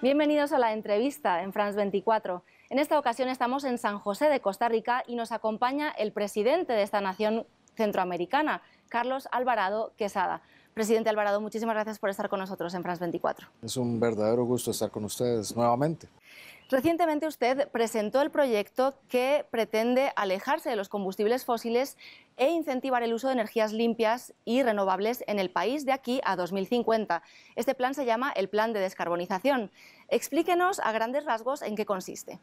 Bienvenidos a la entrevista en France 24. En esta ocasión estamos en San José de Costa Rica y nos acompaña el presidente de esta nación centroamericana, Carlos Alvarado Quesada. Presidente Alvarado, muchísimas gracias por estar con nosotros en France 24. Es un verdadero gusto estar con ustedes nuevamente. Recientemente usted presentó el proyecto que pretende alejarse de los combustibles fósiles e incentivar el uso de energías limpias y renovables en el país de aquí a 2050. Este plan se llama el Plan de Descarbonización. Explíquenos a grandes rasgos en qué consiste.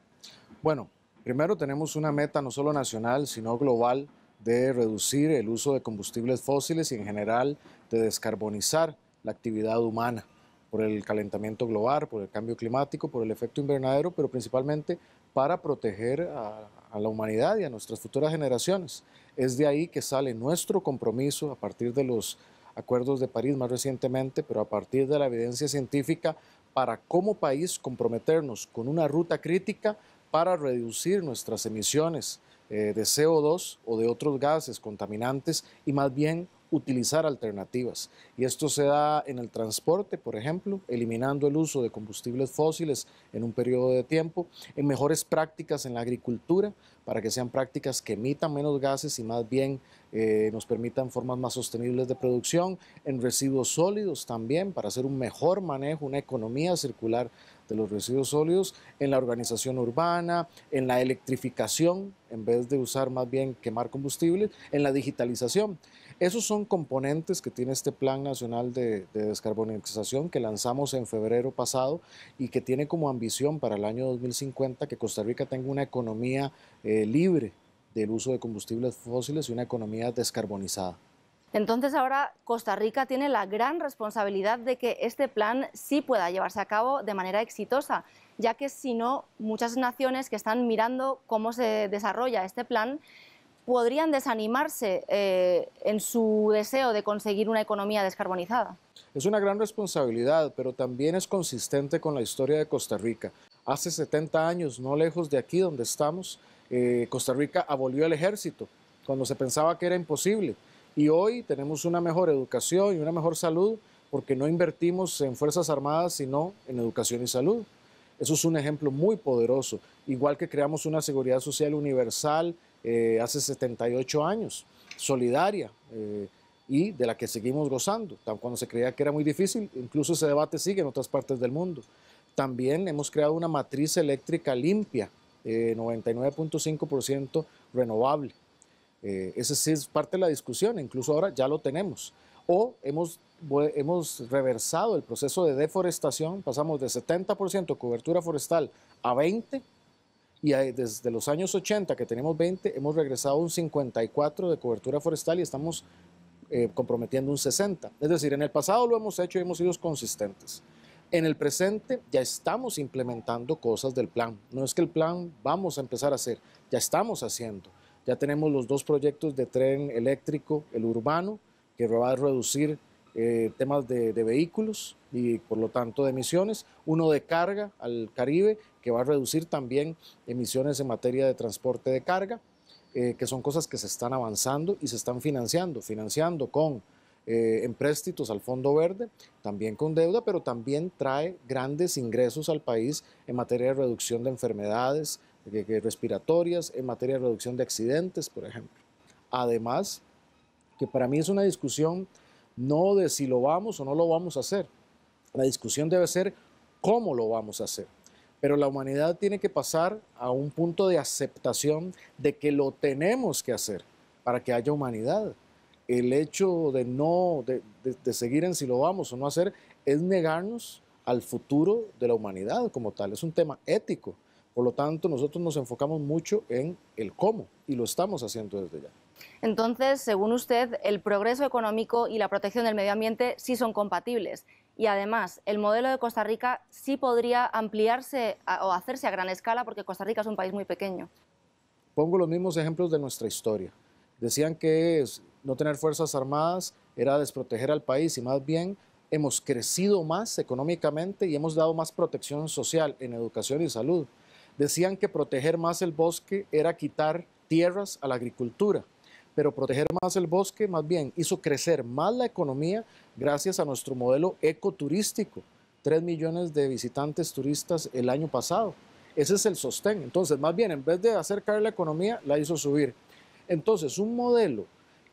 Bueno, primero tenemos una meta no solo nacional, sino global de reducir el uso de combustibles fósiles y en general de descarbonizar la actividad humana por el calentamiento global, por el cambio climático, por el efecto invernadero, pero principalmente para proteger a la humanidad y a nuestras futuras generaciones. Es de ahí que sale nuestro compromiso a partir de los acuerdos de París más recientemente, pero a partir de la evidencia científica para como país comprometernos con una ruta crítica para reducir nuestras emisiones de CO2 o de otros gases contaminantes y más bien utilizar alternativas. Y esto se da en el transporte, por ejemplo, eliminando el uso de combustibles fósiles en un periodo de tiempo, en mejores prácticas en la agricultura, para que sean prácticas que emitan menos gases y más bien nos permitan formas más sostenibles de producción, en residuos sólidos también, para hacer un mejor manejo, una economía circular de los residuos sólidos, en la organización urbana, en la electrificación, en vez de usar más bien quemar combustibles, en la digitalización. Esos son componentes que tiene este Plan Nacional de Descarbonización que lanzamos en febrero pasado y que tiene como ambición para el año 2050 que Costa Rica tenga una economía libre del uso de combustibles fósiles y una economía descarbonizada. Entonces ahora Costa Rica tiene la gran responsabilidad de que este plan sí pueda llevarse a cabo de manera exitosa, ya que si no, muchas naciones que están mirando cómo se desarrolla este plan podrían desanimarse en su deseo de conseguir una economía descarbonizada. Es una gran responsabilidad, pero también es consistente con la historia de Costa Rica. Hace 70 años, no lejos de aquí donde estamos, Costa Rica abolió el ejército cuando se pensaba que era imposible. Y hoy tenemos una mejor educación y una mejor salud porque no invertimos en Fuerzas Armadas, sino en educación y salud. Eso es un ejemplo muy poderoso. Igual que creamos una seguridad social universal hace 78 años, solidaria, y de la que seguimos gozando. Cuando se creía que era muy difícil, incluso ese debate sigue en otras partes del mundo. También hemos creado una matriz eléctrica limpia, 99.5% renovable. Ese sí es parte de la discusión, incluso ahora ya lo tenemos. O hemos reversado el proceso de deforestación, pasamos de 70% cobertura forestal a 20%, y desde los años 80 que tenemos 20, hemos regresado a un 54% de cobertura forestal y estamos comprometiendo un 60%. Es decir, en el pasado lo hemos hecho y hemos sido consistentes. En el presente ya estamos implementando cosas del plan. No es que el plan vamos a empezar a hacer, ya estamos haciendo. Ya tenemos los 2 proyectos de tren eléctrico, el urbano, que va a reducir temas de vehículos y por lo tanto de emisiones. Uno de carga al Caribe, que va a reducir también emisiones en materia de transporte de carga, que son cosas que se están avanzando y se están financiando con empréstitos al Fondo Verde, también con deuda, pero también trae grandes ingresos al país en materia de reducción de enfermedades respiratorias, en materia de reducción de accidentes, por ejemplo. Además, que para mí es una discusión no de si lo vamos o no lo vamos a hacer. La discusión debe ser cómo lo vamos a hacer. Pero la humanidad tiene que pasar a un punto de aceptación de que lo tenemos que hacer para que haya humanidad. El hecho de seguir en si lo vamos o no hacer es negarnos al futuro de la humanidad como tal. Es un tema ético. Por lo tanto, nosotros nos enfocamos mucho en el cómo y lo estamos haciendo desde ya. Entonces, según usted, el progreso económico y la protección del medio ambiente sí son compatibles. Y además, el modelo de Costa Rica sí podría ampliarse o hacerse a gran escala porque Costa Rica es un país muy pequeño. Pongo los mismos ejemplos de nuestra historia. Decían que no tener fuerzas armadas era desproteger al país y más bien hemos crecido más económicamente y hemos dado más protección social en educación y salud. Decían que proteger más el bosque era quitar tierras a la agricultura, pero proteger más el bosque más bien hizo crecer más la economía gracias a nuestro modelo ecoturístico, 3 millones de visitantes turistas el año pasado. Ese es el sostén. Entonces, más bien, en vez de hacer caer la economía, la hizo subir. Entonces, un modelo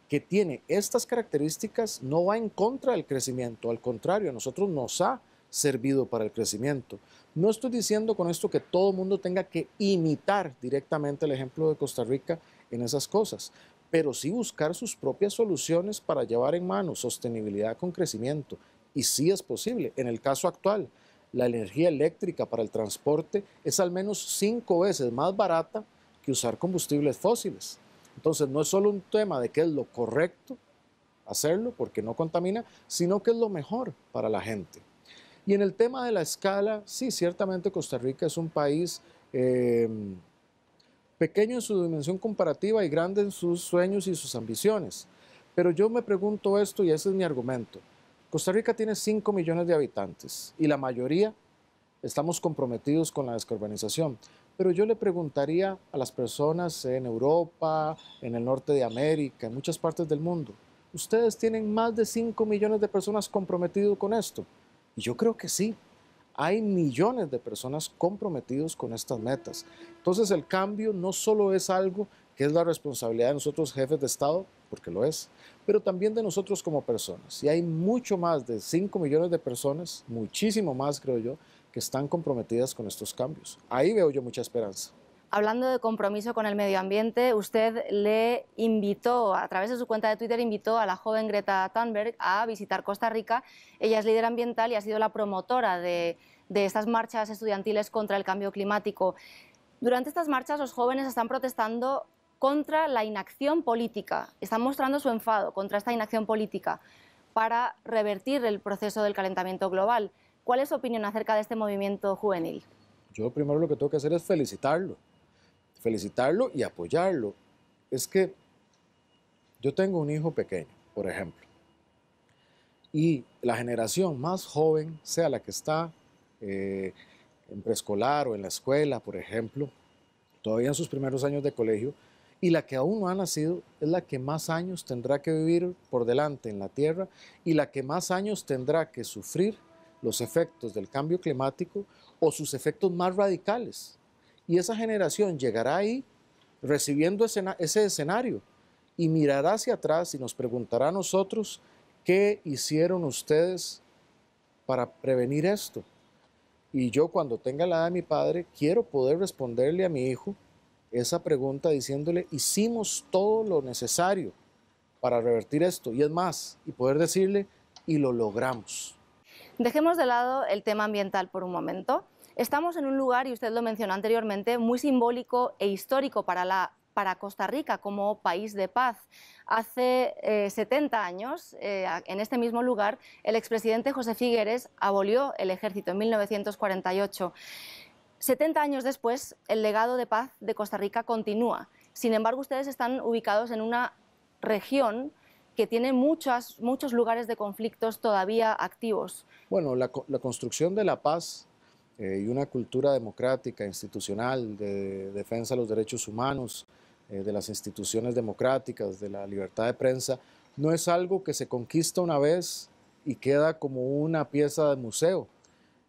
que tiene estas características no va en contra del crecimiento, al contrario, a nosotros nos ha servido para el crecimiento. No estoy diciendo con esto que todo el mundo tenga que imitar directamente el ejemplo de Costa Rica en esas cosas, pero sí buscar sus propias soluciones para llevar en mano sostenibilidad con crecimiento. Y sí es posible. En el caso actual, la energía eléctrica para el transporte es al menos 5 veces más barata que usar combustibles fósiles. Entonces no es solo un tema de qué es lo correcto hacerlo porque no contamina, sino que es lo mejor para la gente. Y en el tema de la escala, sí, ciertamente Costa Rica es un país pequeño en su dimensión comparativa y grande en sus sueños y sus ambiciones. Pero yo me pregunto esto y ese es mi argumento. Costa Rica tiene 5 millones de habitantes y la mayoría estamos comprometidos con la descarbonización. Pero yo le preguntaría a las personas en Europa, en el norte de América, en muchas partes del mundo, ¿ustedes tienen más de 5 millones de personas comprometidas con esto? Y yo creo que sí. Hay millones de personas comprometidos con estas metas. Entonces el cambio no solo es algo que es la responsabilidad de nosotros jefes de Estado, porque lo es, pero también de nosotros como personas. Y hay mucho más de 5 millones de personas, muchísimo más creo yo, que están comprometidas con estos cambios. Ahí veo yo mucha esperanza. Hablando de compromiso con el medio ambiente, usted le invitó, a través de su cuenta de Twitter, invitó a la joven Greta Thunberg a visitar Costa Rica. Ella es líder ambiental y ha sido la promotora de estas marchas estudiantiles contra el cambio climático. Durante estas marchas los jóvenes están protestando contra la inacción política, están mostrando su enfado contra esta inacción política para revertir el proceso del calentamiento global. ¿Cuál es su opinión acerca de este movimiento juvenil? Yo primero lo que tengo que hacer es felicitarlo y apoyarlo. Es que yo tengo un hijo pequeño, por ejemplo, y la generación más joven, sea la que está en preescolar o en la escuela, por ejemplo, todavía en sus primeros años de colegio, y la que aún no ha nacido es la que más años tendrá que vivir por delante en la Tierra y la que más años tendrá que sufrir los efectos del cambio climático o sus efectos más radicales. Y esa generación llegará ahí recibiendo ese escenario y mirará hacia atrás y nos preguntará a nosotros qué hicieron ustedes para prevenir esto. Y yo cuando tenga la edad de mi padre quiero poder responderle a mi hijo esa pregunta diciéndole hicimos todo lo necesario para revertir esto y es más, y poder decirle y lo logramos. Dejemos de lado el tema ambiental por un momento. Estamos en un lugar, y usted lo mencionó anteriormente, muy simbólico e histórico para Costa Rica como país de paz. Hace 70 años, en este mismo lugar, el expresidente José Figueres abolió el ejército en 1948. 70 años después, el legado de paz de Costa Rica continúa. Sin embargo, ustedes están ubicados en una región que tiene muchos lugares de conflictos todavía activos. Bueno, la construcción de la paz y una cultura democrática, institucional, de defensa de los derechos humanos, de las instituciones democráticas, de la libertad de prensa, no es algo que se conquista una vez y queda como una pieza de museo.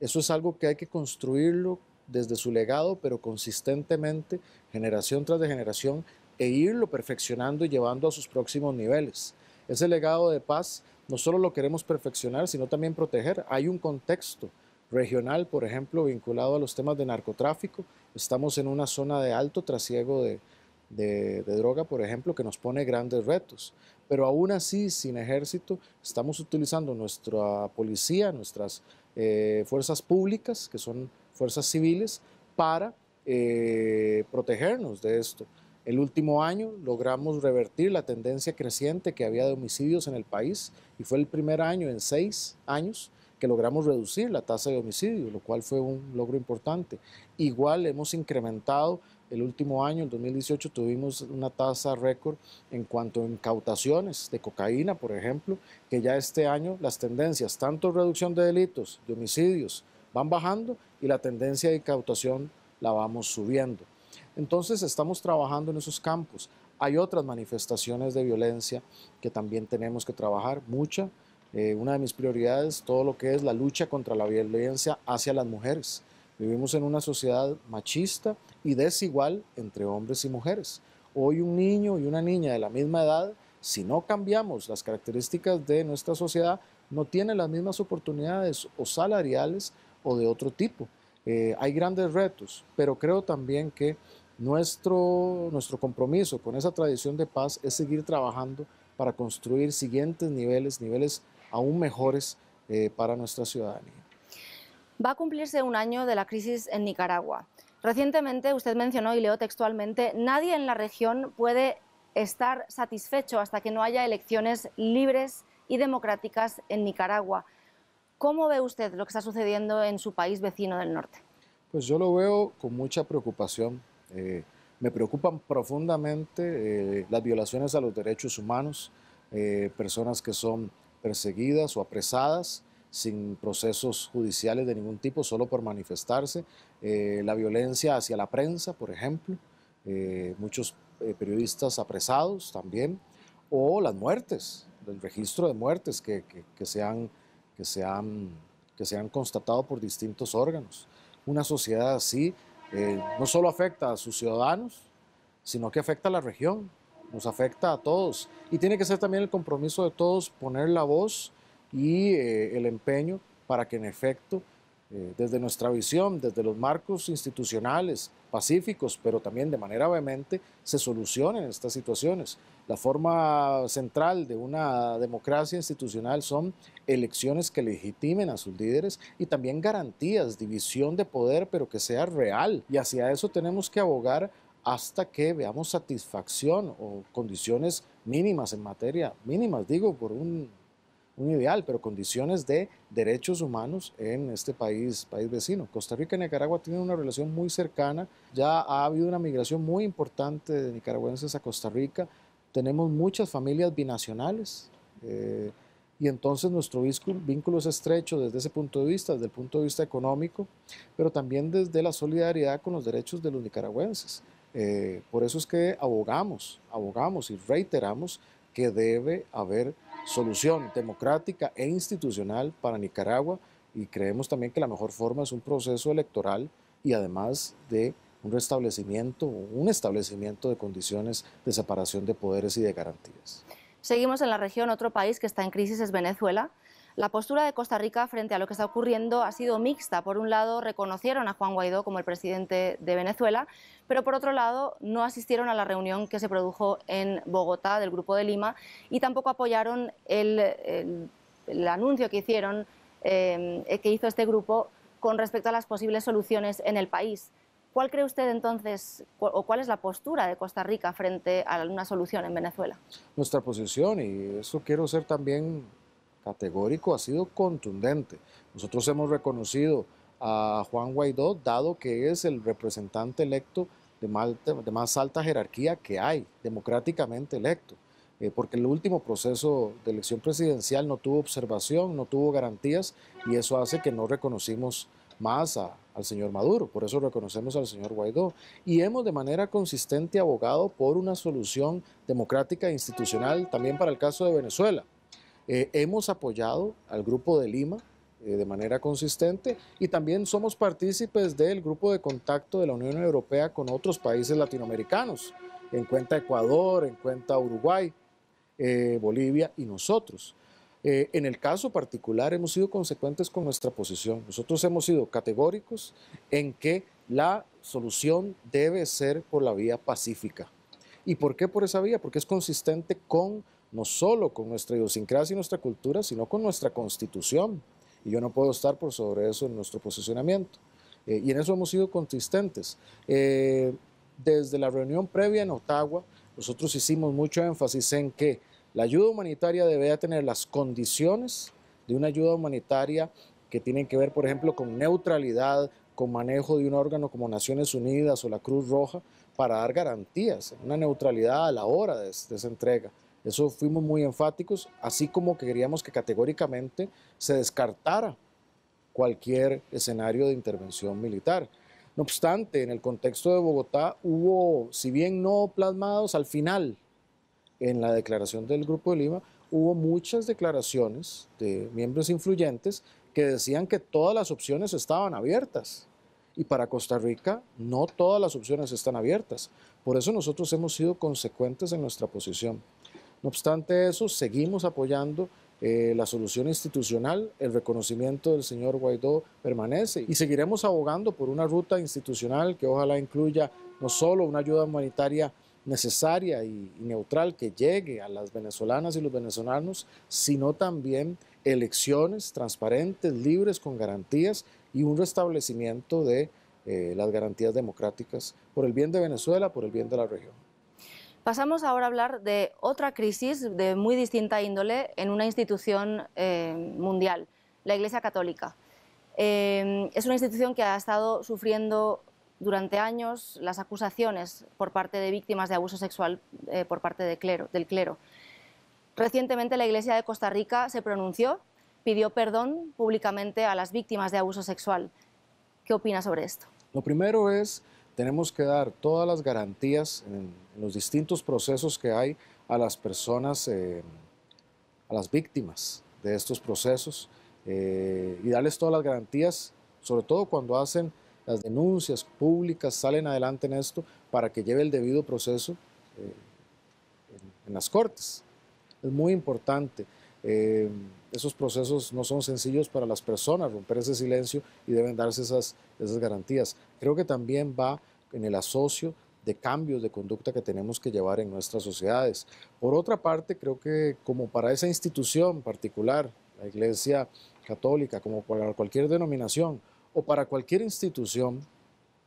Eso es algo que hay que construirlo desde su legado, pero consistentemente, generación tras de generación, e irlo perfeccionando y llevando a sus próximos niveles. Ese legado de paz no solo lo queremos perfeccionar, sino también proteger. Hay un contexto regional, por ejemplo, vinculado a los temas de narcotráfico. Estamos en una zona de alto trasiego de droga, por ejemplo, que nos pone grandes retos. Pero aún así, sin ejército, estamos utilizando nuestra policía, nuestras fuerzas públicas, que son fuerzas civiles, para protegernos de esto. El último año logramos revertir la tendencia creciente que había de homicidios en el país y fue el primer año en 6 años que logramos reducir la tasa de homicidio, lo cual fue un logro importante. Igual hemos incrementado el último año, el 2018, tuvimos una tasa récord en cuanto a incautaciones de cocaína, por ejemplo, que ya este año las tendencias, tanto reducción de delitos, de homicidios, van bajando y la tendencia de incautación la vamos subiendo. Entonces estamos trabajando en esos campos. Hay otras manifestaciones de violencia que también tenemos que trabajar, mucha, Una de mis prioridades, todo lo que es la lucha contra la violencia hacia las mujeres. Vivimos en una sociedad machista y desigual entre hombres y mujeres. Hoy un niño y una niña de la misma edad, si no cambiamos las características de nuestra sociedad, no tienen las mismas oportunidades o salariales o de otro tipo. Hay grandes retos, pero creo también que nuestro compromiso con esa tradición de paz es seguir trabajando para construir siguientes niveles aún mejores para nuestra ciudadanía. Va a cumplirse un año de la crisis en Nicaragua. Recientemente usted mencionó, y leo textualmente, nadie en la región puede estar satisfecho hasta que no haya elecciones libres y democráticas en Nicaragua. ¿Cómo ve usted lo que está sucediendo en su país vecino del norte? Pues yo lo veo con mucha preocupación. Me preocupan profundamente las violaciones a los derechos humanos, personas que son perseguidas o apresadas sin procesos judiciales de ningún tipo, solo por manifestarse, la violencia hacia la prensa, por ejemplo, muchos periodistas apresados también, o las muertes, el registro de muertes que se han constatado por distintos órganos. Una sociedad así no solo afecta a sus ciudadanos, sino que afecta a la región, nos afecta a todos. Y tiene que ser también el compromiso de todos poner la voz y el empeño para que en efecto, desde nuestra visión, desde los marcos institucionales, pacíficos, pero también de manera vehemente, se solucionen estas situaciones. La forma central de una democracia institucional son elecciones que legitimen a sus líderes y también garantías, división de poder, pero que sea real. Y hacia eso tenemos que abogar hasta que veamos satisfacción o condiciones mínimas en materia, mínimas digo por un ideal, pero condiciones de derechos humanos en este país vecino. Costa Rica y Nicaragua tienen una relación muy cercana, ya ha habido una migración muy importante de nicaragüenses a Costa Rica, tenemos muchas familias binacionales y entonces nuestro vínculo es estrecho desde ese punto de vista, desde el punto de vista económico, pero también desde la solidaridad con los derechos de los nicaragüenses. Por eso es que abogamos y reiteramos que debe haber solución democrática e institucional para Nicaragua y creemos también que la mejor forma es un proceso electoral y además de un establecimiento de condiciones de separación de poderes y de garantías. Seguimos en la región. Otro país que está en crisis es Venezuela. La postura de Costa Rica frente a lo que está ocurriendo ha sido mixta. Por un lado, reconocieron a Juan Guaidó como el presidente de Venezuela, pero por otro lado, no asistieron a la reunión que se produjo en Bogotá del Grupo de Lima y tampoco apoyaron el anuncio que hizo este grupo con respecto a las posibles soluciones en el país. ¿Cuál cree usted entonces, o cuál es la postura de Costa Rica frente a una solución en Venezuela? Nuestra posición, y eso quiero ser también categórico, ha sido contundente. Nosotros hemos reconocido a Juan Guaidó, dado que es el representante electo de más alta jerarquía que hay, democráticamente electo, porque el último proceso de elección presidencial no tuvo observación, no tuvo garantías, y eso hace que no reconocimos más al señor Maduro, por eso reconocemos al señor Guaidó. Y hemos de manera consistente abogado por una solución democrática e institucional también para el caso de Venezuela. Hemos apoyado al Grupo de Lima de manera consistente y también somos partícipes del grupo de contacto de la Unión Europea con otros países latinoamericanos, en cuenta Ecuador, en cuenta Uruguay, Bolivia y nosotros. En el caso particular hemos sido consecuentes con nuestra posición. Nosotros hemos sido categóricos en que la solución debe ser por la vía pacífica. ¿Y por qué por esa vía? Porque es consistente con no solo con nuestra idiosincrasia y nuestra cultura, sino con nuestra constitución. Y yo no puedo estar por sobre eso en nuestro posicionamiento. Y en eso hemos sido consistentes. Desde la reunión previa en Ottawa, nosotros hicimos mucho énfasis en que la ayuda humanitaria debe tener las condiciones de una ayuda humanitaria que tienen que ver, por ejemplo, con neutralidad, con manejo de un órgano como Naciones Unidas o la Cruz Roja, para dar garantías, una neutralidad a la hora de esa entrega. Eso fuimos muy enfáticos, así como que queríamos que categóricamente se descartara cualquier escenario de intervención militar. No obstante, en el contexto de Bogotá hubo, si bien no plasmados al final en la declaración del Grupo de Lima, hubo muchas declaraciones de miembros influyentes que decían que todas las opciones estaban abiertas. Y para Costa Rica no todas las opciones están abiertas. Por eso nosotros hemos sido consecuentes en nuestra posición. No obstante eso, seguimos apoyando la solución institucional, el reconocimiento del señor Guaidó permanece y seguiremos abogando por una ruta institucional que ojalá incluya no solo una ayuda humanitaria necesaria y neutral que llegue a las venezolanas y los venezolanos, sino también elecciones transparentes, libres, con garantías y un restablecimiento de las garantías democráticas por el bien de Venezuela, por el bien de la región. Pasamos ahora a hablar de otra crisis de muy distinta índole en una institución mundial, la Iglesia Católica. Es una institución que ha estado sufriendo durante años las acusaciones por parte de víctimas de abuso sexual por parte del clero. Recientemente la Iglesia de Costa Rica se pronunció, pidió perdón públicamente a las víctimas de abuso sexual. ¿Qué opina sobre esto? Lo primero es, tenemos que dar todas las garantías en los distintos procesos que hay a las personas, a las víctimas de estos procesos y darles todas las garantías, sobre todo cuando hacen las denuncias públicas, salen adelante en esto para que lleve el debido proceso en las cortes. Es muy importante. Esos procesos no son sencillos para las personas, romper ese silencio y deben darse esas garantías. Creo que también va en el asocio de cambios de conducta que tenemos que llevar en nuestras sociedades. Por otra parte, creo que como para esa institución particular, la Iglesia Católica, como para cualquier denominación o para cualquier institución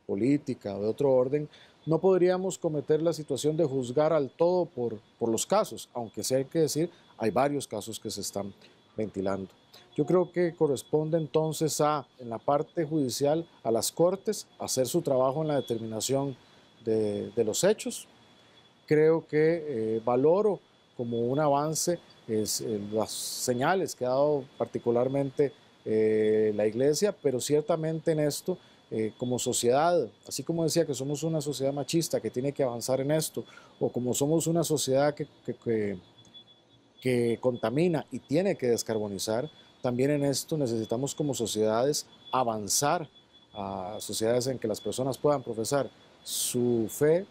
política o de otro orden, no podríamos cometer la situación de juzgar al todo por los casos, aunque sí hay que decir, hay varios casos que se están ventilando. Yo creo que corresponde entonces en la parte judicial, a las cortes, hacer su trabajo en la determinación de los hechos. Creo que valoro como un avance las señales que ha dado particularmente la Iglesia, pero ciertamente en esto, como sociedad, así como decía que somos una sociedad machista que tiene que avanzar en esto, o como somos una sociedad que contamina y tiene que descarbonizar, también en esto necesitamos como sociedades avanzar a sociedades en que las personas puedan profesar su fe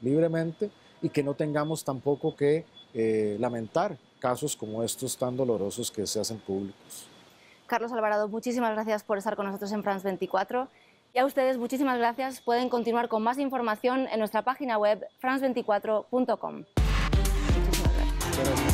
libremente y que no tengamos tampoco que lamentar casos como estos tan dolorosos que se hacen públicos. Carlos Alvarado, muchísimas gracias por estar con nosotros en France 24. Y a ustedes, muchísimas gracias. Pueden continuar con más información en nuestra página web france24.com. Muchísimas gracias.